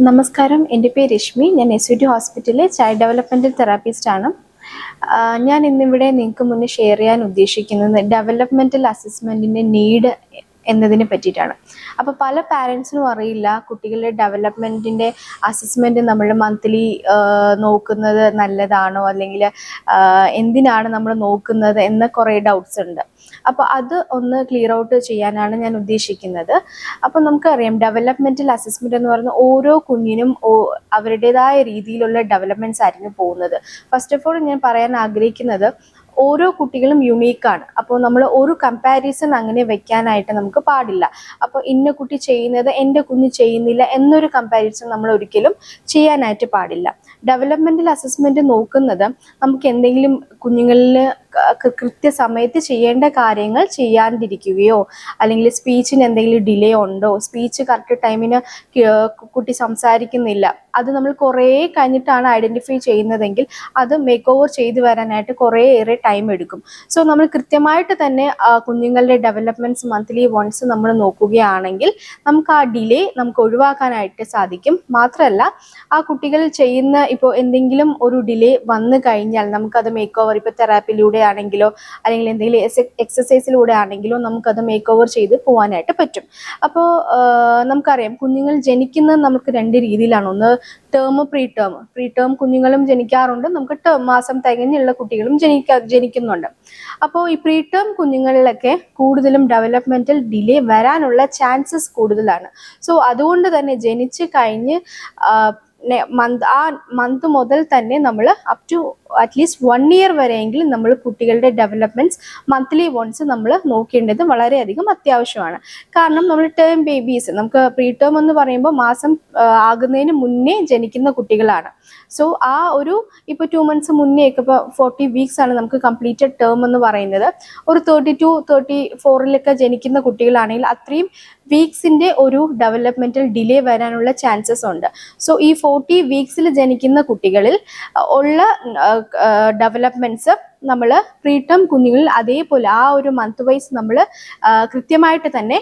നമസ്കാരം, എൻ്റെ പേര് രശ്മി. ഞാൻ SVT ഹോസ്പിറ്റലിലെ ചൈൽഡ് ഡെവലപ്മെൻറ്റൽ തെറാപ്പിസ്റ്റാണ്. ഞാൻ ഇന്നിവിടെ നിങ്ങൾക്ക് മുന്നേ ഷെയർ ചെയ്യാൻ ഉദ്ദേശിക്കുന്നത് ഡെവലപ്മെൻറ്റൽ അസസ്മെൻറ്റിൻ്റെ നീഡ് എന്നതിനെ പറ്റിയിട്ടാണ്. അപ്പോൾ പല പാരൻസിനും അറിയില്ല കുട്ടികളുടെ ഡെവലപ്മെൻറ്റിൻ്റെ അസസ്മെൻറ്റ് നമ്മൾ മന്ത്ലി നോക്കുന്നത് നല്ലതാണോ, അല്ലെങ്കിൽ എന്തിനാണ് നമ്മൾ നോക്കുന്നത് എന്ന കുറേ ഡൗട്ട്സ് ഉണ്ട്. അപ്പോൾ അത് ഒന്ന് ക്ലിയർ ഔട്ട് ചെയ്യാനാണ് ഞാൻ ഉദ്ദേശിക്കുന്നത്. അപ്പോൾ നമുക്കറിയാം ഡെവലപ്മെൻറ്റൽ അസസ്മെൻറ്റ് എന്ന് പറയുന്നത് ഓരോ കുഞ്ഞിനും അവരുടേതായ രീതിയിലുള്ള ഡെവലപ്മെൻറ്റ്സ് ആയിരിക്കും പോകുന്നത്. ഫസ്റ്റ് ഓഫ് ഓൾ ഞാൻ പറയാൻ ആഗ്രഹിക്കുന്നത് ഓരോ കുട്ടികളും യുണീക്കാണ്. അപ്പോൾ നമ്മൾ ഒരു കമ്പാരിസൺ അങ്ങനെ വെക്കാനായിട്ട് നമുക്ക് പാടില്ല. അപ്പോൾ ഇന്ന കുട്ടി ചെയ്യുന്നത് എൻ്റെ കുഞ്ഞ് ചെയ്യുന്നില്ല എന്നൊരു കമ്പാരിസൺ നമ്മൾ ഒരിക്കലും ചെയ്യാനായിട്ട് പാടില്ല. ഡെവലപ്മെൻറ്റൽ അസസ്മെൻറ്റ് നോക്കുന്നത് നമുക്ക് എന്തെങ്കിലും കുഞ്ഞുങ്ങളിൽ കൃത്യസമയത്ത് ചെയ്യേണ്ട കാര്യങ്ങൾ ചെയ്യാണ്ടിരിക്കുകയോ, അല്ലെങ്കിൽ സ്പീച്ചിന് എന്തെങ്കിലും ഡിലേ ഉണ്ടോ, സ്പീച്ച് കറക്റ്റ് ടൈമിന് കുട്ടി സംസാരിക്കുന്നില്ല, അത് നമ്മൾ കുറേ കഴിഞ്ഞിട്ടാണ് ഐഡൻറ്റിഫൈ ചെയ്യുന്നതെങ്കിൽ അത് മേക്ക് ഓവർ ചെയ്തു വരാനായിട്ട് കുറേയേറെ ടൈം എടുക്കും. സോ നമ്മൾ കൃത്യമായിട്ട് തന്നെ കുഞ്ഞുങ്ങളുടെ ഡെവലപ്മെൻറ്റ്സ് മന്ത്ലി വൺസ് നമ്മൾ നോക്കുകയാണെങ്കിൽ നമുക്ക് ആ ഡിലേ നമുക്ക് ഒഴിവാക്കാനായിട്ട് സാധിക്കും. മാത്രമല്ല ആ കുട്ടികൾ ചെയ്യുന്ന ഇപ്പോൾ എന്തെങ്കിലും ഒരു ഡിലേ വന്നു കഴിഞ്ഞാൽ നമുക്കത് മേക്ക് ഓവർ, ഇപ്പോൾ തെറാപ്പിയിലൂടെ ആണെങ്കിലോ അല്ലെങ്കിൽ എന്തെങ്കിലും എക്സസൈസിലൂടെ ആണെങ്കിലോ നമുക്കത് മേക്ക് ഓവർ ചെയ്ത് പോകാനായിട്ട് പറ്റും. അപ്പോൾ നമുക്കറിയാം കുഞ്ഞുങ്ങൾ ജനിക്കുന്നത് നമുക്ക് രണ്ട് രീതിയിലാണ്. ഒന്ന് ടേം, പ്രീ ടേം കുഞ്ഞുങ്ങളും ജനിക്കാറുണ്ട്, നമുക്ക് മാസം തികഞ്ഞുള്ള കുട്ടികളും ജനിക്കുന്നുണ്ട്. അപ്പോൾ ഈ പ്രീ ടേം കുഞ്ഞുങ്ങളിലൊക്കെ കൂടുതലും ഡെവലപ്മെൻറ്റൽ ഡിലേ വരാനുള്ള ചാൻസസ് കൂടുതലാണ്. സോ അതുകൊണ്ട് തന്നെ ജനിച്ച് കഴിഞ്ഞ് മന്ത് മുതൽ തന്നെ നമ്മൾ അപ് ടു അറ്റ്ലീസ്റ്റ് 1 ഇയർ വരെയെങ്കിലും നമ്മൾ കുട്ടികളുടെ ഡെവലപ്മെൻറ്റ്സ് മന്ത്ലി വൺസ് നമ്മൾ നോക്കേണ്ടത് വളരെയധികം അത്യാവശ്യമാണ്. കാരണം നമ്മൾ ടേം ബേബീസ്, നമുക്ക് പ്രീ ടേം എന്ന് പറയുമ്പോൾ മാസം ആകുന്നതിന് മുന്നേ ജനിക്കുന്ന കുട്ടികളാണ്. സോ ആ ഒരു ഇപ്പോൾ 2 months മുന്നേ ഒക്കെ ഇപ്പോൾ 40 weeks ആണ് നമുക്ക് കംപ്ലീറ്റഡ് ടേം എന്ന് പറയുന്നത്. ഒരു 32-34 ജനിക്കുന്ന കുട്ടികളാണെങ്കിൽ അത്രയും വീക്സിൻ്റെ ഒരു ഡെവലപ്മെൻറ്റൽ ഡിലേ വരാനുള്ള ചാൻസസ് ഉണ്ട്. സോ ഈ 40 weeks ജനിക്കുന്ന കുട്ടികളിൽ ഉള്ള ഡെവലപ്മെൻറ്റ്സ് നമ്മൾ പ്രീ ടേം കുഞ്ഞുങ്ങളിൽ അതേപോലെ ആ ഒരു മന്ത് വൈസ് നമ്മൾ കൃത്യമായിട്ട് തന്നെ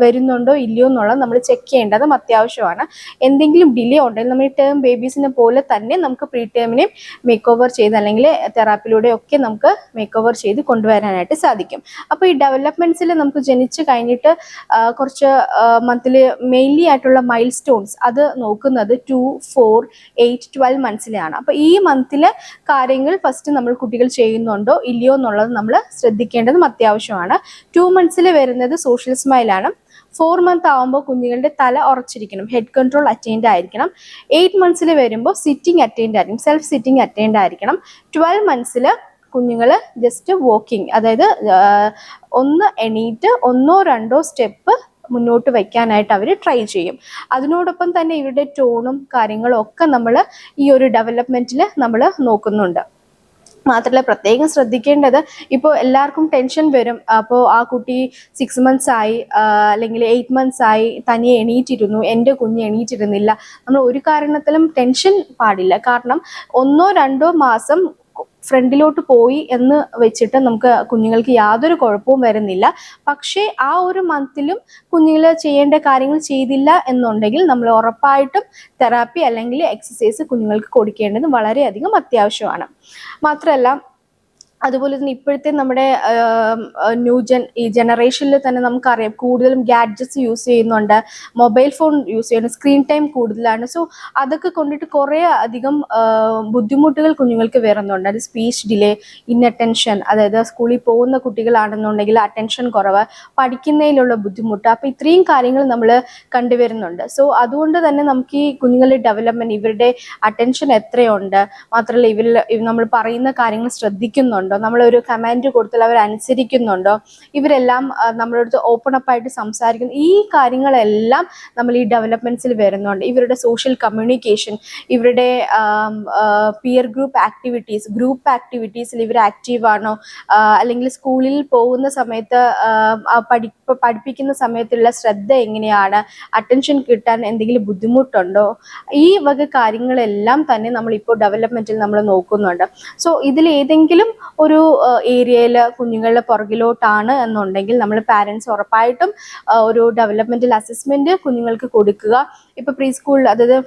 വരുന്നുണ്ടോ ഇല്ലയോ എന്നുള്ളത് നമ്മൾ ചെക്ക് ചെയ്യേണ്ടതും അത്യാവശ്യമാണ്. എന്തെങ്കിലും ഡിലേ ഉണ്ടെങ്കിൽ നമ്മൾ ടേം ബേബീസിനെ പോലെ തന്നെ നമുക്ക് പ്രീ ടേമിനെ മേക്ക് ഓവർ ചെയ്ത് അല്ലെങ്കിൽ തെറാപ്പിയിലൂടെ ഒക്കെ നമുക്ക് മേക്ക് ഓവർ ചെയ്ത് കൊണ്ടുവരാനായിട്ട് സാധിക്കും. അപ്പോൾ ഈ ഡെവലപ്മെൻറ്റ്സിൽ നമുക്ക് ജനിച്ച് കഴിഞ്ഞിട്ട് കുറച്ച് മന്തിൽ മെയിൻലി ആയിട്ടുള്ള മൈൽ സ്റ്റോൺസ് അത് നോക്കുന്നത് 2, 4, 8, 12 monthsലാണ്. അപ്പോൾ ഈ മന്തിലെ കാര്യങ്ങൾ ഫസ്റ്റ് നമ്മൾ കുട്ടികൾ ചെയ്യുന്നുണ്ടോ ഇല്ലയോ എന്നുള്ളത് നമ്മൾ ശ്രദ്ധിക്കേണ്ടതും അത്യാവശ്യമാണ്. 2 months വരുന്നത് സോഷ്യൽ സ്മൈൽ ആണ്. 4 months ആവുമ്പോൾ കുഞ്ഞുങ്ങളുടെ തല ഉറച്ചിരിക്കണം, ഹെഡ് കൺട്രോൾ അറ്റൈൻഡ് ആയിരിക്കണം. 8 months വരുമ്പോൾ സിറ്റിംഗ് അറ്റൈൻഡ് ആയിരിക്കും, സെൽഫ് സിറ്റിംഗ് അറ്റൈൻഡ് ആയിരിക്കണം. 12 months കുഞ്ഞുങ്ങൾ ജസ്റ്റ് വാക്കിംഗ്, അതായത് ഒന്ന് എണീറ്റ് 1-2 സ്റ്റെപ്പ് മുന്നോട്ട് വയ്ക്കാനായിട്ട് അവർ ട്രൈ ചെയ്യും. അതിനോടൊപ്പം തന്നെ ഇവരുടെ ടോണും കാര്യങ്ങളും ഒക്കെ നമ്മൾ ഈ ഒരു ഡെവലപ്മെൻറ്റിൽ നമ്മൾ നോക്കുന്നുണ്ട്. മാത്രമല്ല പ്രത്യേകം ശ്രദ്ധിക്കേണ്ടത്, ഇപ്പോൾ എല്ലാവർക്കും ടെൻഷൻ വരും. അപ്പോൾ ആ കുട്ടി 6 months ആയി അല്ലെങ്കിൽ 8 months ആയി തനിയെ എണീറ്റിരുന്നു, എൻ്റെ കുഞ്ഞ് എണീറ്റിരുന്നില്ല. നമ്മൾ ഒരു കാരണത്തിലും ടെൻഷൻ പാടില്ല. കാരണം 1-2 മാസം ഫ്രണ്ടിലോട്ട് പോയി എന്ന് വെച്ചിട്ട് നമുക്ക് കുഞ്ഞുങ്ങൾക്ക് യാതൊരു കുഴപ്പവും വരുന്നില്ല. പക്ഷേ ആ ഒരു മന്തിലും കുഞ്ഞുങ്ങൾ ചെയ്യേണ്ട കാര്യങ്ങൾ ചെയ്തില്ല എന്നുണ്ടെങ്കിൽ നമ്മൾ ഉറപ്പായിട്ടും തെറാപ്പി അല്ലെങ്കിൽ എക്സസൈസ് കുഞ്ഞുങ്ങൾക്ക് കൊടുക്കേണ്ടത് വളരെയധികം അത്യാവശ്യമാണ്. മാത്രമല്ല അതുപോലെ തന്നെ ഇപ്പോഴത്തെ നമ്മുടെ ഈ ജനറേഷനിൽ തന്നെ നമുക്കറിയാം കൂടുതലും ഗാഡ്ജറ്റ്സ് യൂസ് ചെയ്യുന്നുണ്ട്, മൊബൈൽ ഫോൺ യൂസ് ചെയ്യുന്നു, സ്ക്രീൻ ടൈം കൂടുതലാണ്. സോ അതൊക്കെ കൊണ്ടിട്ട് കുറേ അധികം ബുദ്ധിമുട്ടുകൾ കുഞ്ഞുങ്ങൾക്ക് വരുന്നുണ്ട്. അത് സ്പീച്ച് ഡിലേ, ഇൻഅറ്റൻഷൻ, അതായത് സ്കൂളിൽ പോകുന്ന കുട്ടികളാണെന്നുണ്ടെങ്കിൽ അറ്റൻഷൻ കുറവ്, പഠിക്കുന്നതിലുള്ള ബുദ്ധിമുട്ട്. അപ്പോൾ ഇത്രയും കാര്യങ്ങൾ നമ്മൾ കണ്ടുവരുന്നുണ്ട്. സോ അതുകൊണ്ട് തന്നെ നമുക്ക് ഈ കുഞ്ഞുങ്ങളുടെ ഡെവലപ്മെൻറ്റ്, ഇവരുടെ അറ്റൻഷൻ എത്രയുണ്ട്, മാത്രമല്ല നമ്മൾ പറയുന്ന കാര്യങ്ങൾ ശ്രദ്ധിക്കുന്നുണ്ട്, നമ്മളൊരു കമാൻഡ് കൊടുത്താൽ അവർ അനുസരിക്കുന്നുണ്ടോ, ഇവരെല്ലാം നമ്മളടുത്ത് ഓപ്പൺ അപ്പ് ആയിട്ട് സംസാരിക്കുന്നു, ഈ കാര്യങ്ങളെല്ലാം നമ്മൾ ഈ ഡെവലപ്മെൻറ്റ്സിൽ വരുന്നുണ്ട്. ഇവരുടെ സോഷ്യൽ കമ്മ്യൂണിക്കേഷൻ, ഇവരുടെ പിയർ ഗ്രൂപ്പ് ആക്ടിവിറ്റീസിൽ ഇവർ ആക്റ്റീവാണോ, അല്ലെങ്കിൽ സ്കൂളിൽ പോകുന്ന സമയത്ത് പഠിപ്പിക്കുന്ന സമയത്തുള്ള ശ്രദ്ധ എങ്ങനെയാണ്, അറ്റൻഷൻ കിട്ടാൻ എന്തെങ്കിലും ബുദ്ധിമുട്ടുണ്ടോ, ഈ വക കാര്യങ്ങളെല്ലാം തന്നെ നമ്മളിപ്പോൾ ഡെവലപ്മെൻറ്റിൽ നമ്മൾ നോക്കുന്നുണ്ട്. സോ ഇതിലേതെങ്കിലും ഒരു ഏരിയയിൽ കുഞ്ഞുങ്ങളുടെ പുറകിലോട്ടാണ് എന്നുണ്ടെങ്കിൽ നമ്മൾ പാരൻസ് ഉറപ്പായിട്ടും ഒരു ഡെവലപ്മെന്റൽ അസസ്മെന്റ് കുഞ്ഞുങ്ങൾക്ക് കൊടുക്കുക. ഇപ്പൊ പ്രീ സ്കൂളിൽ, അതായത്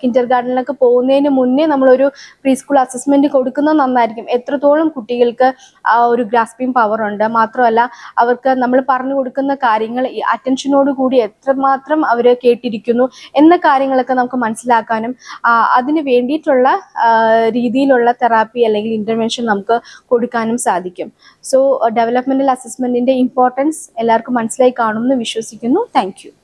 കിൻഡർ ഗാർഡനിലൊക്കെ പോകുന്നതിന് മുന്നേ നമ്മളൊരു പ്രീ സ്കൂൾ അസസ്മെന്റ് കൊടുക്കുന്നത് നന്നായിരിക്കും. എത്രത്തോളം കുട്ടികൾക്ക് ആ ഒരു ഗ്രാസ്പിംഗ് പവർ ഉണ്ട്, മാത്രമല്ല അവർക്ക് നമ്മൾ പറഞ്ഞു കൊടുക്കുന്ന കാര്യങ്ങൾ അറ്റൻഷനോട് കൂടി എത്രമാത്രം അവർ കേട്ടിരിക്കുന്നു എന്ന കാര്യങ്ങളൊക്കെ നമുക്ക് മനസ്സിലാക്കാനും അതിന് വേണ്ടിയിട്ടുള്ള രീതിയിലുള്ള തെറാപ്പി അല്ലെങ്കിൽ ഇന്റർവെൻഷൻ നമുക്ക് കൊടുക്കാനും സാധിക്കും. സോ ഡെവലപ്മെന്റൽ അസസ്മെന്റിന്റെ ഇമ്പോർട്ടൻസ് എല്ലാവർക്കും മനസ്സിലായി കാണുമെന്ന് വിശ്വസിക്കുന്നു. Thank you.